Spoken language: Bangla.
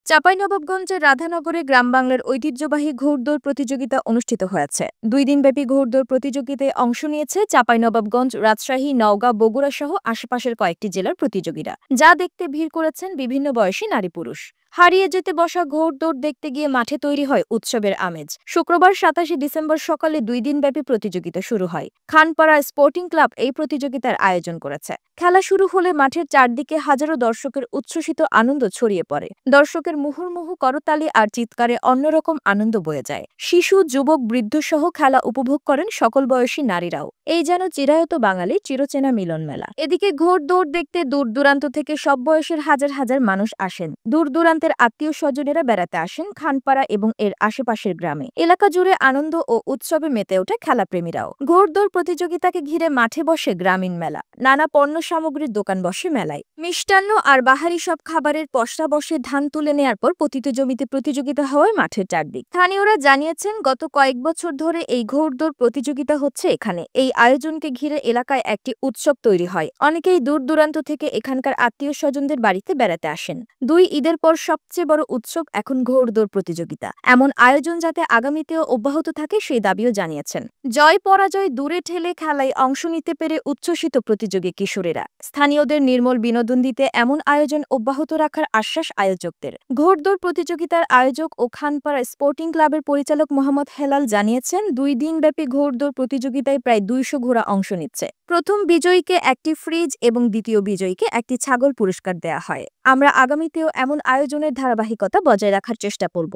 চাঁপাইনবাবগঞ্জের রাধানগরে গ্রাম বাংলার ঐতিহ্যবাহী ঘোড়দৌড় প্রতিযোগিতা অনুষ্ঠিত হয়েছে। 2 দিনব্যাপী ঘোড়দৌড় প্রতিযোগিতায় অংশ নিয়েছে চাঁপাইনবাবগঞ্জ, রাজশাহী, নওগাঁ, বগুড়া সহ আশেপাশের কয়েকটি জেলার প্রতিযোগীরা, যা দেখতে ভিড় করেছেন বিভিন্ন বয়সী নারী পুরুষ। হারিয়ে যেতে বসা ঘোড়দৌড় দেখতে গিয়ে মাঠে তৈরি হয় উৎসবের আমেজ। শুক্রবার 27 ডিসেম্বর সকালে 2 দিনব্যাপী প্রতিযোগিতা শুরু হয়। খানপাড়া স্পোর্টিং ক্লাব এই প্রতিযোগিতার আয়োজন করেছে। খেলা শুরু হলে মাঠের চারদিকে হাজারো দর্শকের উচ্ছ্বসিত আনন্দ ছড়িয়ে পড়ে। দর্শকের মুহুর্মুহু করতালি আর চিৎকারে অন্যরকম আনন্দ বয়ে যায়। শিশু, যুবক, বৃদ্ধ সহ খেলা উপভোগ করেন সকল বয়সী নারীরাও। এই যেন চিরায়ত বাঙালি চিরচেনা মিলন মেলা। এদিকে ঘোড়দৌড় দেখতে দূর দূরান্ত থেকে সব বয়সের হাজার হাজার মানুষ আসেন। দূর দূরান্তের আত্মীয় স্বজনেরা বেড়াতে আসেন খানপাড়া এবং এর আশেপাশের গ্রামে। এলাকা জুড়ে আনন্দ ও উৎসবে মেতে ওঠে খেলাপ্রেমীরাও। ঘোড়দৌড় প্রতিযোগিতাকে ঘিরে মাঠে বসে গ্রামীণ মেলা। নানা পণ্য সামগ্রীর দোকান বসে মেলায়। মিষ্টান্ন আর বাহারি সব খাবারের পসরা বসে ধান তুলে নেয়ার পর পতিত জমিতে প্রতিযোগিতা হওয়ায় মাঠের চারদিক। স্থানীয়রা জানিয়েছেন, গত কয়েক বছর ধরে এই ঘোড়দৌড় প্রতিযোগিতা হচ্ছে এখানে। এই আয়োজনকে ঘিরে এলাকায় একটি উৎসব তৈরি হয়। অনেকেই দূর দূরান্ত থেকে এখানকার আত্মীয় স্বজনদের বাড়িতে বেড়াতে আসেন। 2 ঈদের পর সবচেয়ে বড় উৎসব এখন ঘোড়দৌড় প্রতিযোগিতা। এমন আয়োজন যাতে আগামীতেও অব্যাহত থাকে সেই দাবিও জানিয়েছেন। জয় পরাজয় দূরে ঠেলে খেলায় অংশ নিতে পেরে উচ্ছ্বসিত প্রতিযোগী কিশোরেরা। স্থানীয়দের নির্মল বিনোদন দিতে এমন আয়োজন অব্যাহত রাখার আশ্বাস আয়োজকদের। ঘোড়দৌড় প্রতিযোগিতার আয়োজক ও খানপাড়া স্পোর্টিং ক্লাবের পরিচালক মোহাম্মদ হেলাল জানিয়েছেন, 2 দিনব্যাপী ঘোড়দৌড় প্রতিযোগিতায় প্রায় 200 ঘোড়া অংশ নিচ্ছে। প্রথম বিজয়ীকে একটি ফ্রিজ এবং দ্বিতীয় বিজয়ীকে একটি ছাগল পুরস্কার দেয়া হয়। আমরা আগামীতেও এমন আয়োজনের ধারাবাহিকতা বজায় রাখার চেষ্টা করব।